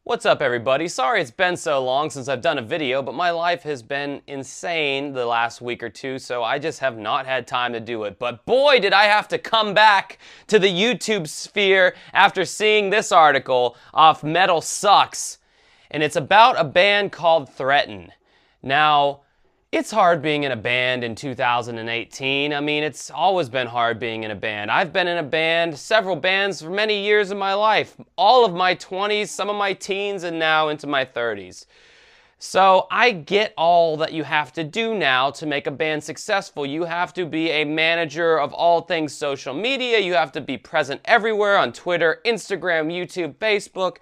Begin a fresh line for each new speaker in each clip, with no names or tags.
What's up, everybody? Sorry it's been so long since I've done a video, but my life has been insane the last week or two, so I just have not had time to do it. But boy, did I have to come back to the YouTube sphere after seeing this article off Metal Sucks. And it's about a band called Threatin. Now, it's hard being in a band in 2018. I mean, it's always been hard being in a band. I've been in a band, several bands for many years of my life. All of my 20s, some of my teens, and now into my 30s. So I get all that you have to do now to make a band successful. You have to be a manager of all things social media. You have to be present everywhere on Twitter, Instagram, YouTube, Facebook.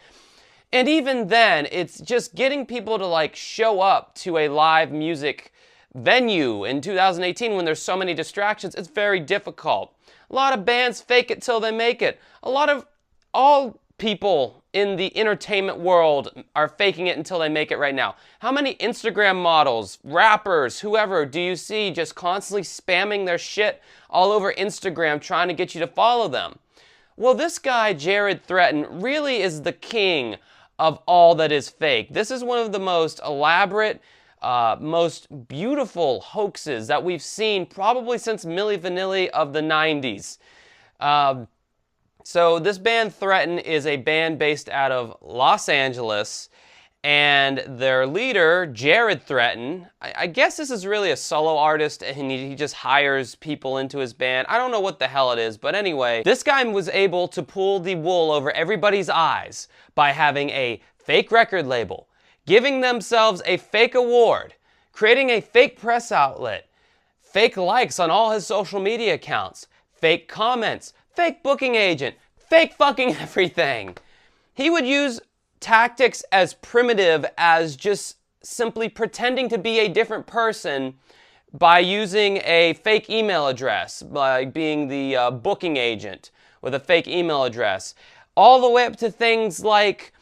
And even then, it's just getting people to show up to a live music venue in 2018 when there's so many distractions. It's very difficult. A lot of bands fake it till they make it. All people in the entertainment world are faking it until they make it right now. How many Instagram models, rappers, whoever do you see just constantly spamming their shit all over Instagram trying to get you to follow them? Well, this guy, Jered Threatin, really is the king of all that is fake. This is one of the most elaborate, most beautiful hoaxes that we've seen probably since Milli Vanilli of the 90s. So this band Threatin is a band based out of Los Angeles, and their leader, Jered Threatin, I guess this is really a solo artist and he just hires people into his band. I don't know what the hell it is, but anyway, this guy was able to pull the wool over everybody's eyes by having a fake record label, giving themselves a fake award, creating a fake press outlet, fake likes on all his social media accounts, fake comments, fake booking agent, fake fucking everything. He would use tactics as primitive as just simply pretending to be a different person by using a fake email address, by being the booking agent with a fake email address, all the way up to things like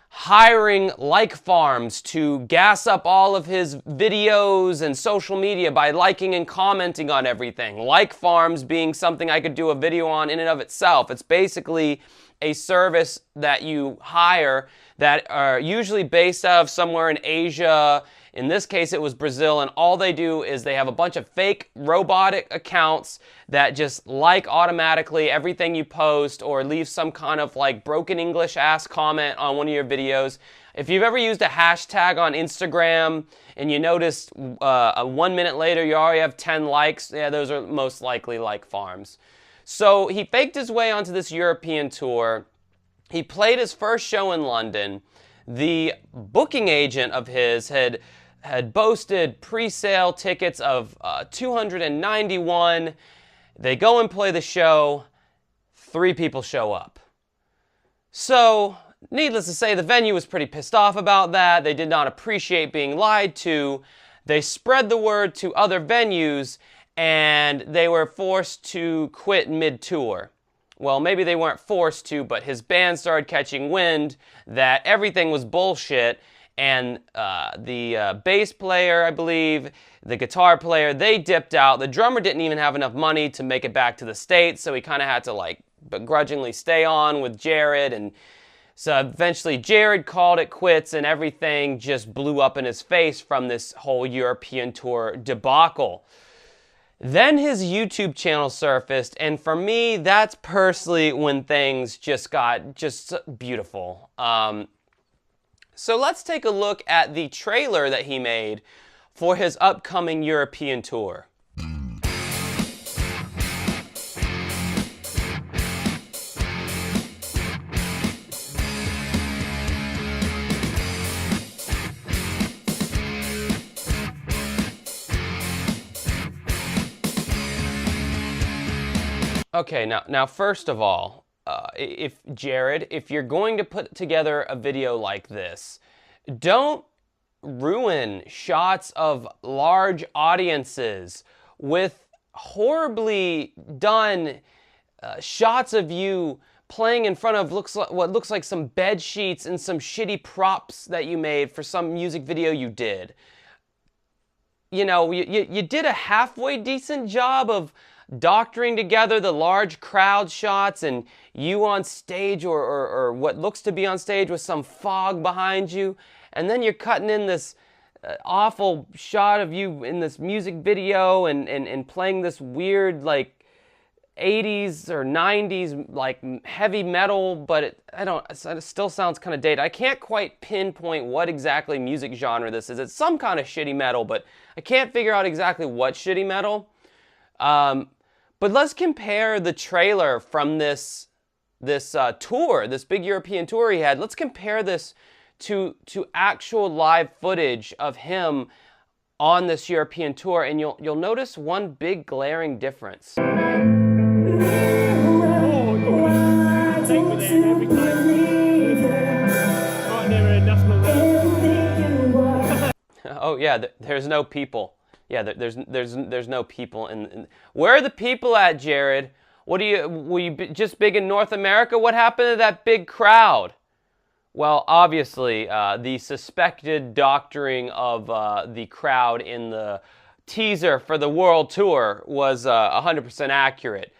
hiring like farms to gas up all of his videos and social media by liking and commenting on everything. Like farms being something I could do a video on in and of itself. It's basically a service that you hire that are usually based out of somewhere in Asia. In this case, it was Brazil, and all they do is they have a bunch of fake robotic accounts that just like automatically everything you post or leave some kind of broken English ass comment on one of your videos. If you've ever used a hashtag on Instagram and you noticed 1 minute later you already have 10 likes, yeah, those are most likely like farms. So he faked his way onto this European tour. He played his first show in London. The booking agent of his had boasted pre-sale tickets of 291. They go and play the show. 3 people show up. So, needless to say, the venue was pretty pissed off about that. They did not appreciate being lied to. They spread the word to other venues, and they were forced to quit mid-tour. Well, maybe they weren't forced to, but his band started catching wind that everything was bullshit, and the bass player, I believe, the guitar player, they dipped out. The drummer didn't even have enough money to make it back to the States, so he kind of had to begrudgingly stay on with Jered, and so eventually Jered called it quits, and everything just blew up in his face from this whole European tour debacle. Then his YouTube channel surfaced, and for me, that's personally when things just got beautiful. So let's take a look at the trailer that he made for his upcoming European tour. Okay, now first of all, Jered, if you're going to put together a video like this, don't ruin shots of large audiences with horribly done shots of you playing in front of what looks like some bed sheets and some shitty props that you made for some music video you did. You know, you did a halfway decent job of doctoring together the large crowd shots and you on stage or what looks to be on stage with some fog behind you, and then you're cutting in this awful shot of you in this music video and playing this weird like 80s or 90s like heavy metal, but it still sounds kind of dated. I can't quite pinpoint what exactly music genre this is. It's some kind of shitty metal, but I can't figure out exactly what shitty metal. But let's compare the trailer from this tour, this big European tour he had. Let's compare this to actual live footage of him on this European tour, and you'll notice one big glaring difference. Oh yeah, there's no people. Yeah, there's no people in. Where are the people at, Jered? Were you just big in North America? What happened to that big crowd? Well, obviously, the suspected doctoring of the crowd in the teaser for the world tour was 100% accurate.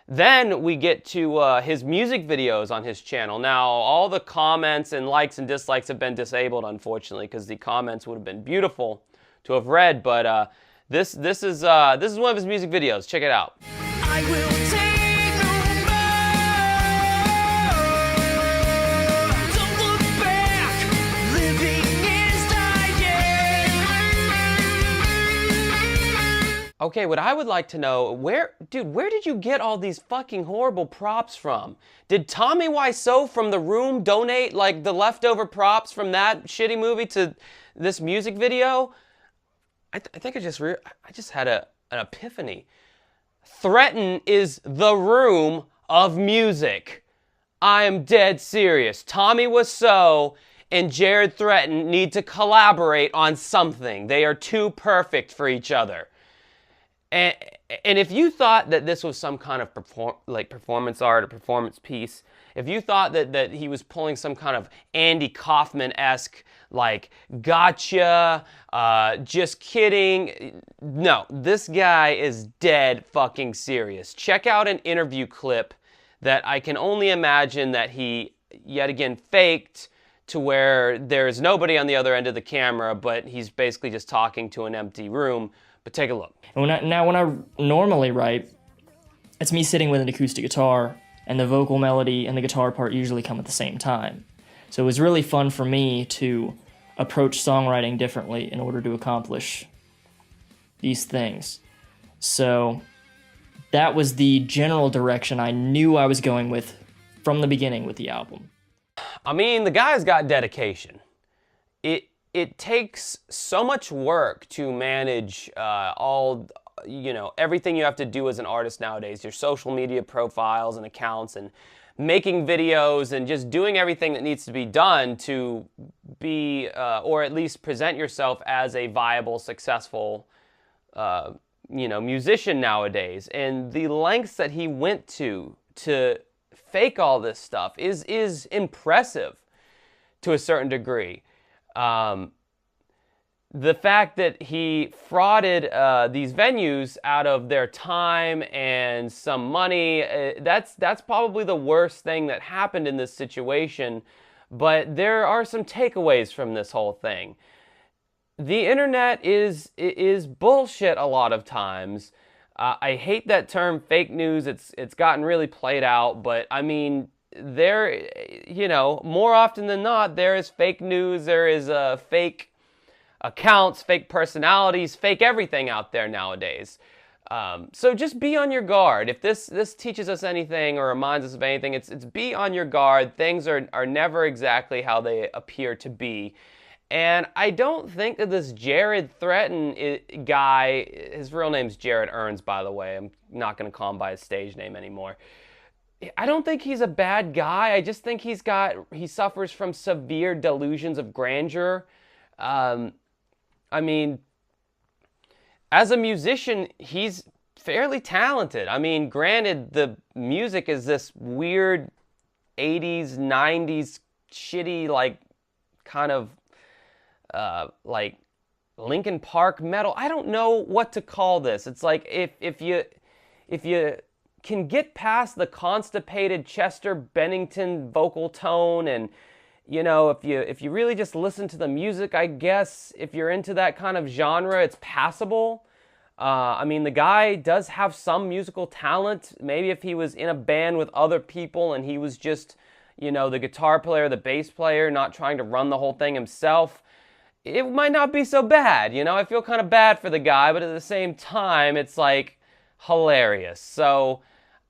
Then we get to his music videos on his channel. Now, all the comments and likes and dislikes have been disabled, unfortunately, because the comments would have been beautiful to have read. But this is one of his music videos. Check it out. I will take no more. Don't look back. Living is dying. Okay, what I would like to know, where did you get all these fucking horrible props from? Did Tommy Wiseau from The Room donate like the leftover props from that shitty movie to this music video? I think I just had an epiphany. Threatin is the room of music. I am dead serious. Tommy Wisseau and Jered Threatin need to collaborate on something. They are too perfect for each other. And if you thought that this was some kind of performance art or performance piece, if you thought that he was pulling some kind of Andy Kaufman-esque, like, gotcha, just kidding, no, this guy is dead fucking serious. Check out an interview clip that I can only imagine that he, yet again, faked to where there's nobody on the other end of the camera, but he's basically just talking to an empty room. But take a look.
When I normally write, it's me sitting with an acoustic guitar, and the vocal melody and the guitar part usually come at the same time. So it was really fun for me to approach songwriting differently in order to accomplish these things. So that was the general direction I knew I was going with from the beginning with the album.
I mean, the guy's got dedication. It takes so much work to manage everything you have to do as an artist nowadays, your social media profiles and accounts and making videos and just doing everything that needs to be done to be, or at least present yourself as a viable, successful, musician nowadays. And the lengths that he went to fake all this stuff is impressive to a certain degree. The fact that he frauded these venues out of their time and some money, that's probably the worst thing that happened in this situation. But there are some takeaways from this whole thing. The internet is bullshit a lot of times. I hate that term fake news. It's gotten really played out, but I mean, there, more often than not, there is fake news, there is fake accounts, fake personalities, fake everything out there nowadays. So just be on your guard. If this teaches us anything or reminds us of anything, it's be on your guard. Things are never exactly how they appear to be. And I don't think that this Jered Threatin guy, his real name's Jared Earns, by the way. I'm not going to call him by his stage name anymore. I don't think he's a bad guy. I just think he suffers from severe delusions of grandeur. I mean, as a musician, he's fairly talented. I mean, granted, the music is this weird 80s, 90s, shitty, like, kind of, like, Linkin Park metal. I don't know what to call this. It's like if if you can get past the constipated Chester Bennington vocal tone, and you know, if you really just listen to the music, I guess if you're into that kind of genre, it's passable. I mean, the guy does have some musical talent. Maybe if he was in a band with other people and he was just, you know, the guitar player, the bass player, not trying to run the whole thing himself, it might not be so bad. You know, I feel kind of bad for the guy, but at the same time, it's like hilarious. So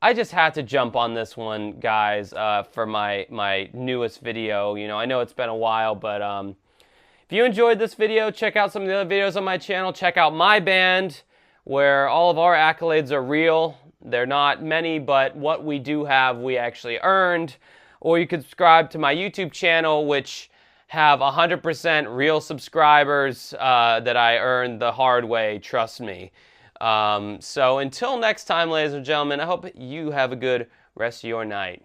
I just had to jump on this one, guys, for my newest video. You know, I know it's been a while, but if you enjoyed this video, check out some of the other videos on my channel. Check out my band, where all of our accolades are real. They're not many, but what we do have, we actually earned. Or you could subscribe to my YouTube channel, which have 100% real subscribers that I earned the hard way, trust me. So until next time, ladies and gentlemen, I hope you have a good rest of your night.